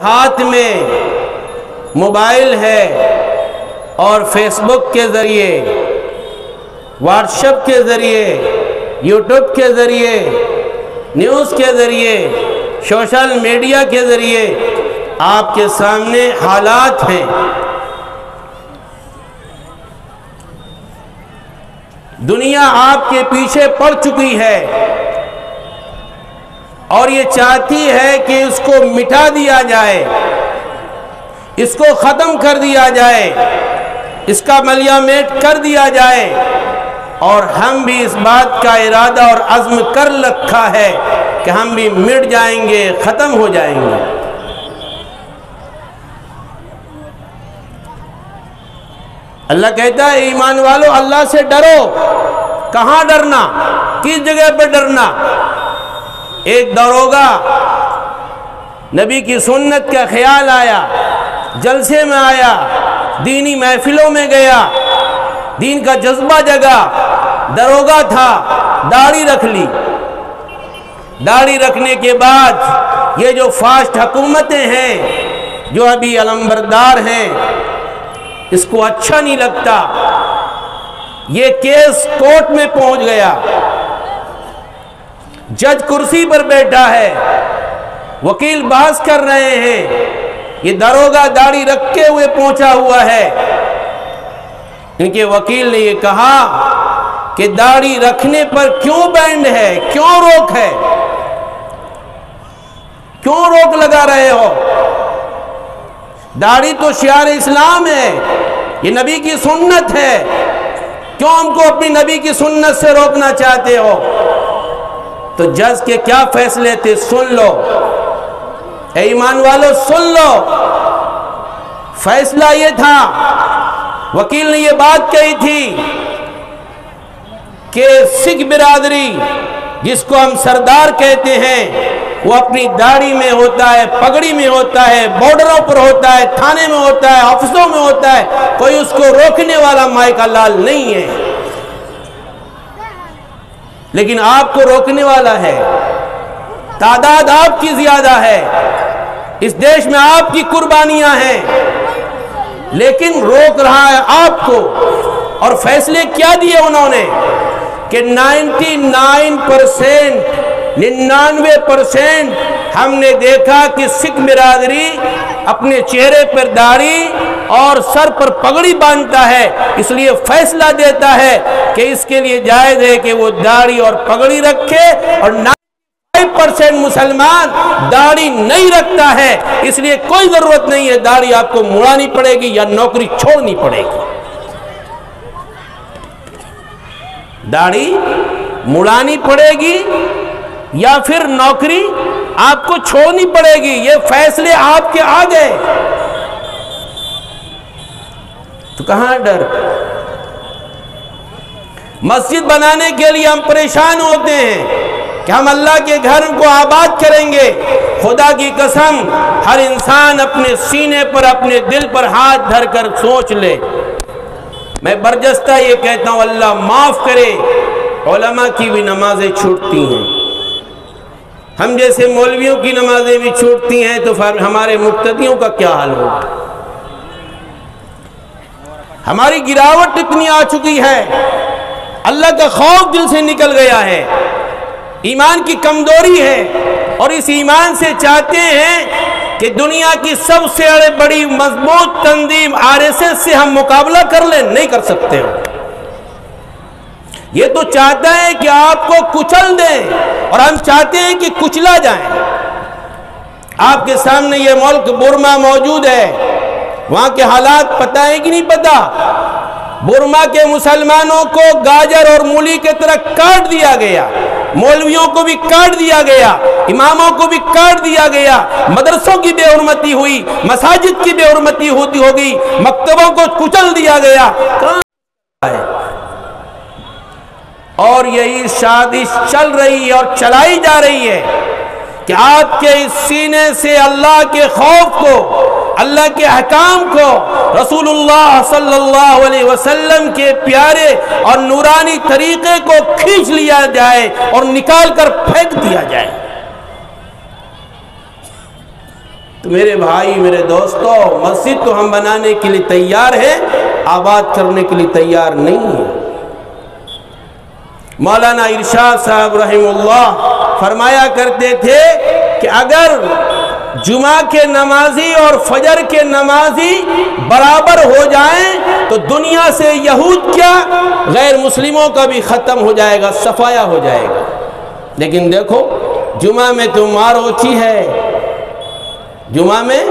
ہاتھ میں موبائل ہے اور فیس بک کے ذریعے، واٹس ایپ کے ذریعے، یوٹیوب کے ذریعے، نیوز کے ذریعے، سوشل میڈیا کے ذریعے آپ کے سامنے حالات ہیں۔ دنیا آپ کے پیچھے پڑ چکی ہے اور یہ چاہتی ہے کہ اس کو مٹا دیا جائے، اس کو ختم کر دیا جائے، اس کا ملیہ میٹ کر دیا جائے، اور ہم بھی اس بات کا ارادہ اور عزم کر رکھا ہے کہ ہم بھی مٹ جائیں گے، ختم ہو جائیں گے۔ اللہ کہتا ہے ایمان والو اللہ سے ڈرو۔ کہاں ڈرنا؟ کس جگہ پہ ڈرنا؟ ایک داروغہ نبی کی سنت کا خیال آیا، جلسے میں آیا، دینی محفلوں میں گیا، دین کا جذبہ جگا، داروغہ تھا، داڑھی رکھ لی۔ داڑھی رکھنے کے بعد یہ جو فاسٹ حکومتیں ہیں، جو ابھی علمبردار ہیں، اس کو اچھا نہیں لگتا۔ یہ کیس کورٹ میں پہنچ گیا، جج کرسی پر بیٹھا ہے، وکیل بحث کر رہے ہیں، یہ داروغہ داڑھی رکھے ہوئے پہنچا ہوا ہے۔ ان کے وکیل نے یہ کہا کہ داڑھی رکھنے پر کیوں بینڈ ہے، کیوں روک ہے، کیوں روک لگا رہے ہو؟ داڑھی تو شعار اسلام ہے، یہ نبی کی سنت ہے، کیوں ہم کو اپنی نبی کی سنت سے روکنا چاہتے ہو؟ تو جج کے کیا فیصلے تھے سن لو، اے ایمان والو سن لو۔ فیصلہ یہ تھا، وکیل نے یہ بات کہی تھی کہ سکھ برادری جس کو ہم سردار کہتے ہیں، وہ اپنی داڑھی میں ہوتا ہے، پگڑی میں ہوتا ہے، بارڈروں پر ہوتا ہے، تھانے میں ہوتا ہے، آفسوں میں ہوتا ہے، کوئی اس کو روکنے والا مائی کا لال نہیں ہے۔ لیکن آپ کو روکنے والا ہے، تعداد آپ کی زیادہ ہے، اس دیش میں آپ کی قربانیاں ہیں، لیکن روک رہا ہے آپ کو۔ اور فیصلے کیا دیے انہوں نے کہ 99% ہم نے دیکھا کہ سکھ برادری اپنے چہرے پر داڑھی اور سر پر پگڑی باندھتا ہے، اس لیے فیصلہ دیتا ہے کہ اس کے لیے جائز ہے کہ وہ داڑھی اور پگڑی رکھے، اور 95% مسلمان داڑھی نہیں رکھتا ہے، اس لیے کوئی ضرورت نہیں ہے، داڑھی آپ کو مڑانی پڑے گی یا نوکری چھوڑنی پڑے گی۔ داڑھی مڑانی پڑے گی یا پھر نوکری آپ کو چھوڑنی پڑے گی، یہ فیصلے آپ کے آ گئے، تو کہاں ڈر؟ مسجد بنانے کے لیے ہم پریشان ہوتے ہیں کہ ہم اللہ کے گھر کو آباد کریں گے۔ خدا کی قسم ہر انسان اپنے سینے پر، اپنے دل پر ہاتھ دھر کر سوچ لے۔ میں برجستہ یہ کہتا ہوں اللہ معاف کرے، علماء کی بھی نمازیں چھوٹتی ہیں، ہم جیسے مولویوں کی نمازیں بھی چھوٹتی ہیں، تو ہمارے مقتدیوں کا کیا حال ہوگا؟ ہماری گراوٹ اتنی آ چکی ہے، اللہ کا خوف دل سے نکل گیا ہے، ایمان کی کمزوری ہے، اور اس ایمان سے چاہتے ہیں کہ دنیا کی سب سے بڑی مضبوط تنظیم RSS سے ہم مقابلہ کر لیں، نہیں کر سکتے ہو۔ یہ تو چاہتا ہے کہ آپ کو کچل دیں، اور ہم چاہتے ہیں کہ کچلا جائیں۔ آپ کے سامنے یہ ملک برما موجود ہے، وہاں کے حالات پتہ ہے کہ نہیں پتہ؟ برما کے مسلمانوں کو گاجر اور مولی کی طرح کاٹ دیا گیا، مولویوں کو بھی کاٹ دیا گیا، اماموں کو بھی کاٹ دیا گیا، مدرسوں کی بے حرمتی ہوئی، مساجد کی بے حرمتی ہوگی، مکتبوں کو کچل دیا گیا۔ کہاں ہے؟ اور یہی سازش چل رہی ہے اور چلائی جا رہی ہے کہ آپ کے اس سینے سے اللہ کے خوف کو، اللہ کے احکام کو، رسول اللہ صلی اللہ علیہ وسلم کے پیارے اور نورانی طریقے کو کھینچ لیا جائے اور نکال کر پھینک دیا جائے۔ تو میرے بھائی میرے دوستوں، مسجد تو ہم بنانے کے لیے تیار ہیں، آباد کرنے کے لیے تیار نہیں ہیں۔ مولانا ارشاد صاحب رحمہ اللہ فرمایا کرتے تھے کہ اگر جمعہ کے نمازی اور فجر کے نمازی برابر ہو جائیں تو دنیا سے یہود کیا غیر مسلموں کا بھی ختم ہو جائے گا، صفایا ہو جائے گا۔ لیکن دیکھو جمعہ میں تو مار ہوتی ہے، جمعہ میں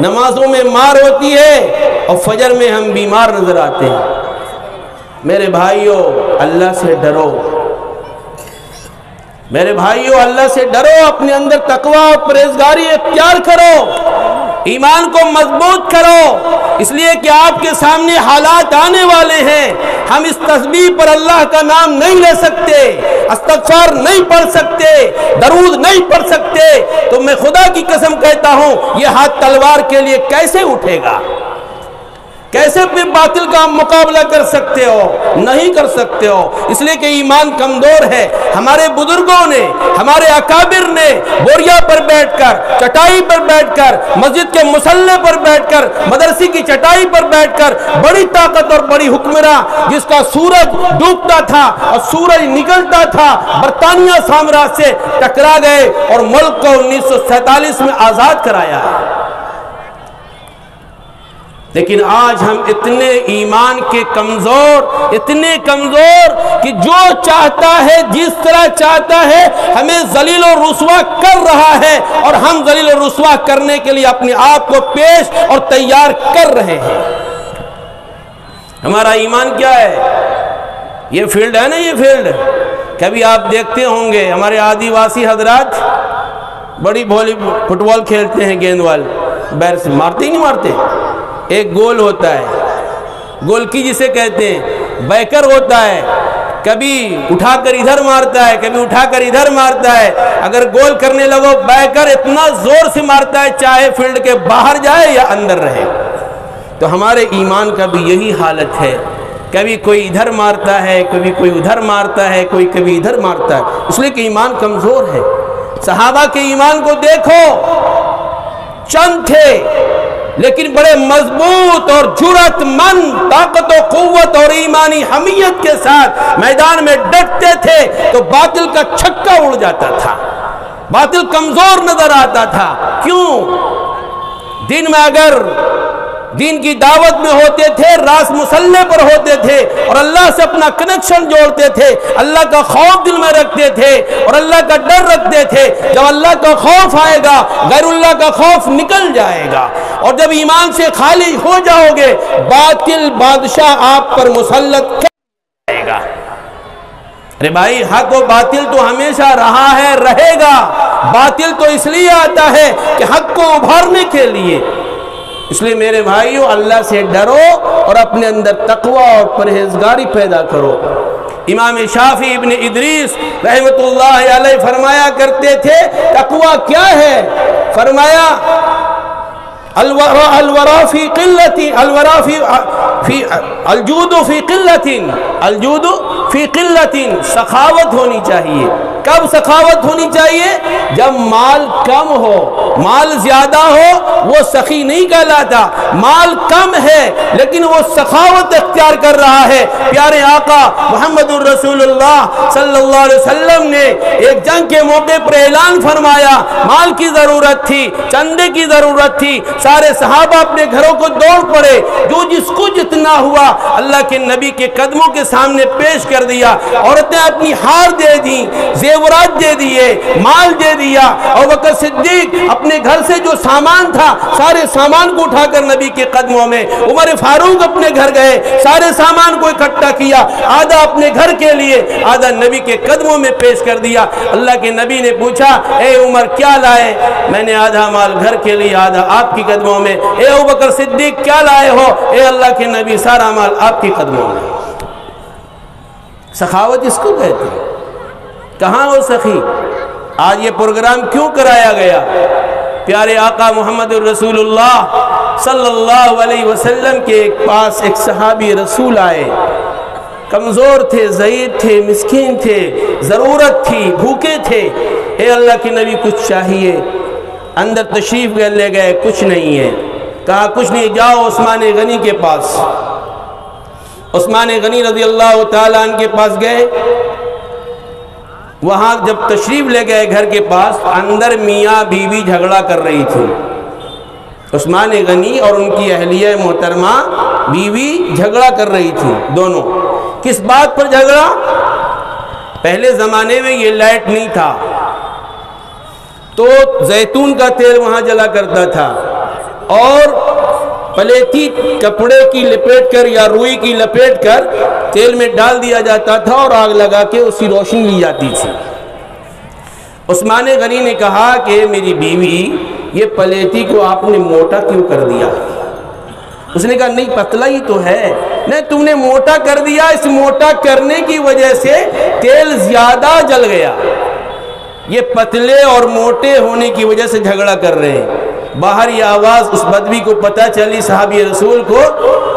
نمازوں میں مار ہوتی ہے، اور فجر میں ہم بیمار نظر آتے ہیں۔ میرے بھائیوں اللہ سے ڈرو، میرے بھائیوں اللہ سے ڈرو، اپنے اندر تقوی اور پرہیزگاری اختیار کرو، ایمان کو مضبوط کرو، اس لیے کہ آپ کے سامنے حالات آنے والے ہیں۔ ہم اس تسبیح پر اللہ کا نام نہیں لے سکتے، استغفار نہیں پڑھ سکتے، درود نہیں پڑھ سکتے، تو میں خدا کی قسم کہتا ہوں یہ ہاتھ تلوار کے لیے کیسے اٹھے گا؟ کیسے پھر باطل کا مقابلہ کر سکتے ہو؟ نہیں کر سکتے ہو، اس لیے کہ ایمان کمزور ہے۔ ہمارے بزرگوں نے، ہمارے اکابر نے بوریا پر بیٹھ کر، چٹائی پر بیٹھ کر، مسجد کے مصلے پر بیٹھ کر، مدرسے کی چٹائی پر بیٹھ کر بڑی طاقت اور بڑی حکمراں، جس کا سورج ڈوبتا تھا اور سورج نکلتا تھا، برطانیہ سامراج سے ٹکرا گئے اور ملک کو 1947 میں آزاد کرایا ہے۔ لیکن آج ہم اتنے ایمان کے کمزور، اتنے کمزور کہ جو چاہتا ہے جس طرح چاہتا ہے ہمیں ذلیل و رسوا کر رہا ہے، اور ہم ذلیل و رسوا کرنے کے لیے اپنے آپ کو پیش اور تیار کر رہے ہیں۔ ہمارا ایمان کیا ہے؟ یہ فیلڈ ہے نا، یہ فیلڈ کبھی آپ دیکھتے ہوں گے ہمارے آدیواسی حضرات بڑی فٹ بال کھیلتے ہیں، گیند وال بیر سے مارتے ہی نہیں مارتے، ایک گول ہوتا ہے، گول کی جسے کہتے ہیں، بیکر ہوتا ہے، کبھی اٹھا کر ادھر مارتا ہے، کبھی اٹھا کر ادھر مارتا ہے۔ اگر گول کرنے لگو بیکر اتنا زور سے مارتا ہے چاہے فیلڈ کے باہر جائے یا اندر رہے۔ تو ہمارے ایمان کا بھی یہی حالت ہے، کبھی کوئی ادھر مارتا ہے، کبھی کوئی ادھر مارتا ہے، کوئی کبھی ادھر مارتا ہے، اس لیے کہ ایمان کمزور ہے۔ صحابہ کے ایمان کو دیکھو، چند تھے لیکن بڑے مضبوط اور جرأت مند، طاقت و قوت اور ایمانی حمیت کے ساتھ میدان میں ڈٹتے تھے تو باطل کا چھکا اڑ جاتا تھا، باطل کمزور نظر آتا تھا۔ کیوں؟ دن میں اگر دین کی دعوت میں ہوتے تھے، راس مسلح پر ہوتے تھے اور اللہ سے اپنا کنیکشن جوڑتے تھے، اللہ کا خوف دل میں رکھتے تھے اور اللہ کا ڈر رکھتے تھے۔ جب اللہ کا خوف آئے گا غیر اللہ کا خوف نکل جائے گا، اور جب ایمان سے خالی ہو جاؤ گے باطل بادشاہ آپ پر مسلط کر جائے گا۔ ارے بھائی حق و باطل تو ہمیشہ رہا ہے، رہے گا۔ باطل تو اس لیے آتا ہے کہ حق کو ابھارنے کے لیے۔ اس لیے میرے بھائیوں اللہ سے ڈرو اور اپنے اندر تقوی اور پرہیزگاری پیدا کرو۔ امام شافعی ابن ادریس رحمۃ اللہ علیہ فرمایا کرتے تھے تقوی کیا ہے؟ فرمایا الورا فی قلت، الورا فی الجود فی قلت، الجود فی قلت، سخاوت ہونی چاہیے۔ کب سخاوت ہونی چاہیے؟ جب مال کم ہو۔ مال زیادہ ہو وہ سخی نہیں کہلاتا، مال کم ہے لیکن وہ سخاوت اختیار کر رہا ہے۔ پیارے آقا محمد الرسول اللہ صلی اللہ علیہ وسلم نے ایک جنگ کے موقع پر اعلان فرمایا، مال کی ضرورت تھی، چندے کی ضرورت تھی، سارے صحابہ اپنے گھروں کو دوڑ پڑے، جو جس کو جتنا ہوا اللہ کے نبی کے قدموں کے سامنے پیش کر دیا۔ عورتیں اپنی ہار دے دیں، زیورات دے دیے، مال دے دیا، اور بکر صدیق اپنے گھر سے جو سامان تھا سارے سامان کو اٹھا کر نبی کے قدموں میں، عمر فاروق اپنے گھر گئے، سارے سامان کو اکٹھا کیا، آدھا اپنے گھر کے لیے، آدھا نبی کے قدموں میں پیش کر دیا۔ اللہ کے نبی نے پوچھا اے عمر کیا لائے؟ میں نے آدھا مال گھر کے لیے، آدھا آپ کی قدموں میں۔ اے ابوبکر صدیق کیا لائے ہو؟ اے اللہ کے نبی سارا مال آپ کی قدموں میں۔ سخاوت اس کو کہتے ہیں۔ کہاں ہو سخی؟ آج یہ پروگرام کیوں کرایا گیا؟ پیارے آقا محمد الرسول اللہ صلی اللہ علیہ وسلم کے پاس ایک صحابی رسول آئے، کمزور تھے، ضعیف تھے، مسکین تھے، ضرورت تھی، بھوکے تھے۔ اے اللہ کے نبی کچھ چاہیے؟ اندر تشریف لے گئے، کچھ نہیں ہے، کہا کچھ نہیں، جاؤ عثمان غنی کے پاس۔ عثمان غنی رضی اللہ تعالیٰ عنہ کے پاس گئے، وہاں جب تشریف لے گئے گھر کے پاس، اندر میاں بیوی جھگڑا کر رہی تھی، عثمان غنی اور ان کی اہلیہ محترمہ بیوی جھگڑا کر رہی تھی دونوں۔ کس بات پر جھگڑا؟ پہلے زمانے میں یہ لائٹ نہیں تھا تو زیتون کا تیل وہاں جلا کرتا تھا، اور پلیتی کپڑے کی لپیٹ کر یا روئی کی لپیٹ کر تیل میں ڈال دیا جاتا تھا اور آگ لگا کے اس کی روشنی لی جاتی تھی۔ عثمان غنی نے کہا کہ میری بیوی، یہ پلیتی کو آپ نے موٹا کیوں کر دیا؟ اس نے کہا نہیں، پتلا ہی تو ہے۔ نہیں، تم نے موٹا کر دیا، اس موٹا کرنے کی وجہ سے تیل زیادہ جل گیا۔ یہ پتلے اور موٹے ہونے کی وجہ سے جھگڑا کر رہے ہیں۔ باہر یہ آواز اس بدوی کو پتہ چلی، صحابی رسول کو،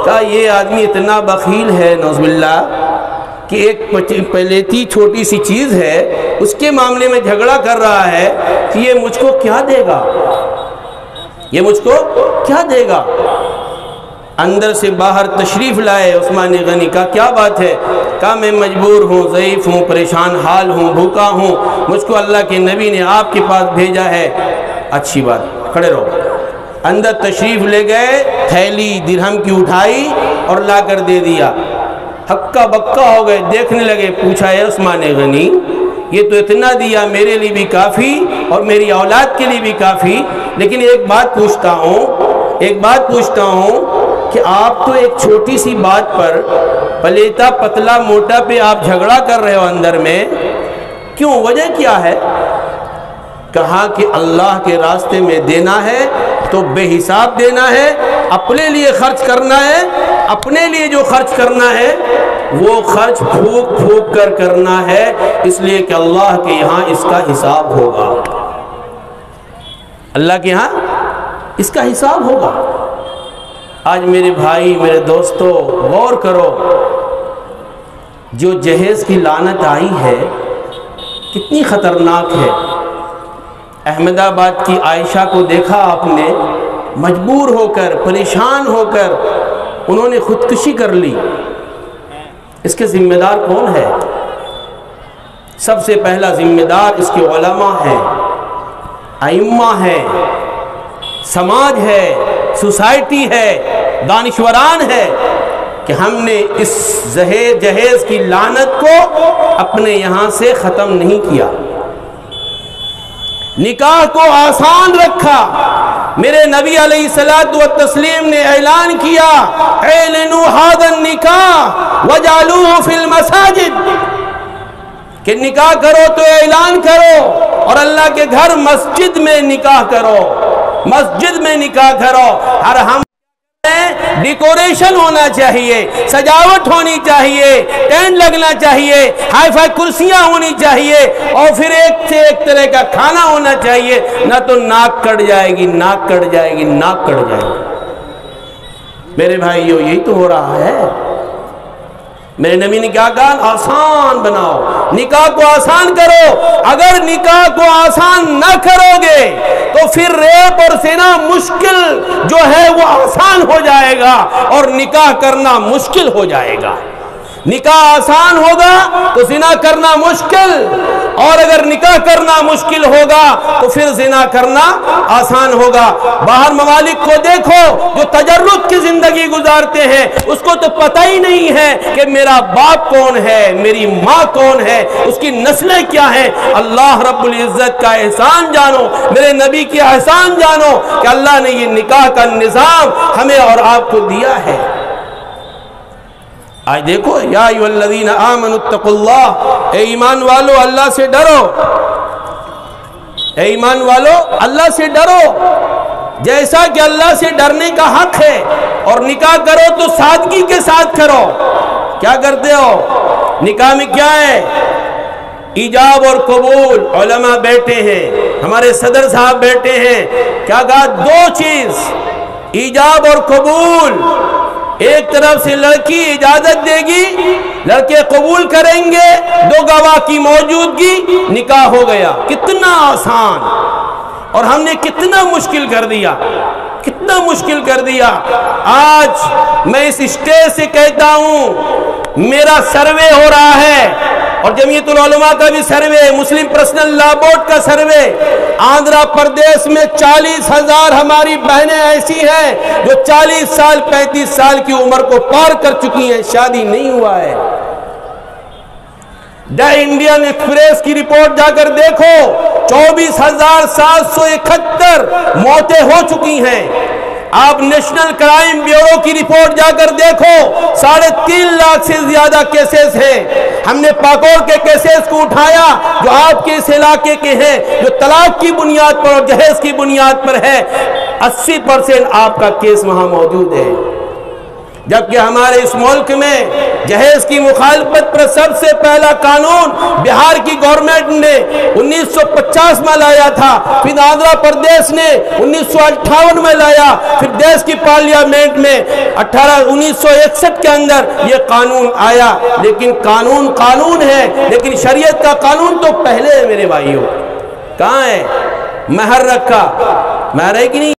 کہا یہ آدمی اتنا بخیل ہے نعوذ باللہ کہ ایک پلیتی چھوٹی سی چیز ہے، اس کے معاملے میں جھگڑا کر رہا ہے کہ یہ مجھ کو کیا دے گا، یہ مجھ کو کیا دے گا۔ اندر سے باہر تشریف لائے عثمان غنی کا، کیا بات ہے؟ کہا میں مجبور ہوں، ضعیف ہوں، پریشان حال ہوں، بھوکا ہوں، مجھ کو اللہ کے نبی نے آپ کے پاس بھیجا ہے۔ اچھی بات، کھڑے رہو۔ اندر تشریف لے گئے، تھیلی درہم کی اٹھائی اور لا کر دے دیا۔ ہکا بکا ہو گئے، دیکھنے لگے، پوچھا ہے عثمان غنی یہ تو اتنا دیا، میرے لیے بھی کافی اور میری اولاد کے لیے بھی کافی، لیکن ایک بات پوچھتا ہوں کہ آپ تو ایک چھوٹی سی بات پر پلیتا پتلا موٹا پہ آپ جھگڑا کر رہے ہو اندر میں، کیوں؟ وجہ کیا ہے؟ کہا کہ اللہ کے راستے میں دینا ہے تو بے حساب دینا ہے، اپنے لیے خرچ کرنا ہے، اپنے لیے جو خرچ کرنا ہے وہ خرچ پھونک پھونک کر کرنا ہے، اس لیے کہ اللہ کے یہاں اس کا حساب ہوگا، اللہ کے یہاں اس کا حساب ہوگا۔ آج میرے بھائی، میرے دوستو، غور کرو، جو جہیز کی لعنت آئی ہے کتنی خطرناک ہے۔ احمد آباد کی عائشہ کو دیکھا آپ نے، مجبور ہو کر، پریشان ہو کر انہوں نے خودکشی کر لی۔ اس کے ذمہ دار کون ہے؟ سب سے پہلا ذمہ دار اس کے علماء ہیں، ائمہ ہیں، سماج ہے، سوسائٹی ہے، دانشوران ہے، کہ ہم نے اس جہیز کی لعنت کو اپنے یہاں سے ختم نہیں کیا، نکاح کو آسان رکھا۔ میرے نبی علیہ الصلوۃ والتسلیم نے اعلان کیا، اعلنوا ھذا النکاح وجعلوہ فی المساجد، کہ نکاح کرو تو اعلان کرو، اور اللہ کے گھر مسجد میں نکاح کرو، مسجد میں نکاح کرو۔ ہر ہم ڈیکوریشن ہونا چاہیے، سجاوٹ ہونی چاہیے، ٹینٹ لگنا چاہیے، ہائی فائی کرسیاں ہونی چاہیے، اور پھر ایک سے ایک طرح کا کھانا ہونا چاہیے، نہ تو ناک کٹ جائے گی، ناک کٹ جائے گی، ناک کٹ جائے گی۔ میرے بھائیو، یہی تو ہو رہا ہے۔ میرے نبی نے کیا کہا؟ آسان بناؤ، نکاح کو آسان کرو۔ اگر نکاح کو آسان نہ کرو گے تو پھر ریپ اور زنا مشکل جو ہے وہ آسان ہو جائے گا، اور نکاح کرنا مشکل ہو جائے گا۔ نکاح آسان ہوگا تو زنا کرنا مشکل، اور اگر نکاح کرنا مشکل ہوگا تو پھر زنا کرنا آسان ہوگا۔ باہر ممالک کو دیکھو جو تجرد کی زندگی گزارتے ہیں، اس کو تو پتہ ہی نہیں ہے کہ میرا باپ کون ہے، میری ماں کون ہے، اس کی نسلیں کیا ہیں۔ اللہ رب العزت کا احسان جانو، میرے نبی کی احسان جانو کہ اللہ نے یہ نکاح کا نظام ہمیں اور آپ کو دیا ہے۔ آج دیکھو، یا ایھا الذین آمنوا اتقوا اللہ، اے ایمان والو اللہ سے ڈرو، اے ایمان والو اللہ سے ڈرو، جیسا کہ اللہ سے ڈرنے کا حق ہے۔ اور نکاح کرو تو سادگی کے ساتھ کرو۔ کیا کرتے ہو؟ نکاح میں کیا ہے؟ ایجاب اور قبول۔ علماء بیٹھے ہیں، ہمارے صدر صاحب بیٹھے ہیں، کیا کہا؟ دو چیز، ایجاب اور قبول۔ ایک طرف سے لڑکی اجازت دے گی، لڑکے قبول کریں گے، دو گواہ کی موجودگی، نکاح ہو گیا۔ کتنا آسان۔ اور ہم نے کتنا مشکل کر دیا، کتنا مشکل کر دیا۔ آج میں اس اسٹیج سے کہتا ہوں، میرا سروے ہو رہا ہے اور جمعیت العلماء کا بھی سروے، مسلم پرسنل لا بورڈ کا سروے، آندھرا پردیش میں 40,000 ہماری بہنیں ایسی ہیں جو 40 سال 35 سال کی عمر کو پار کر چکی ہیں، شادی نہیں ہوا ہے۔ دا انڈین ایکسپریس کی رپورٹ جا کر دیکھو، 24,771 موتیں ہو چکی ہیں۔ آپ نیشنل کرائم بیورو کی رپورٹ جا کر دیکھو، 3.5 لاکھ سے زیادہ کیسز ہیں۔ ہم نے پاکور کے کیسز کو اٹھایا جو آپ کے اس علاقے کے ہیں، جو طلاق کی بنیاد پر اور جہیز کی بنیاد پر ہے، 80% آپ کا کیس وہاں موجود ہے۔ جبکہ ہمارے اس ملک میں جہیز کی مخالفت پر سب سے پہلا قانون بہار کی گورنمنٹ نے 1950 میں لایا تھا، پھر آندھرا پردیش نے 1958 میں لایا، پھر دیش کی پارلیمنٹ میں 1961 کے اندر یہ قانون آیا۔ لیکن قانون قانون ہے، لیکن شریعت کا قانون تو پہلے ہے میرے بھائیوں۔ کہاں ہے؟ مہر رکھا، مہر ہے کہ نہیں؟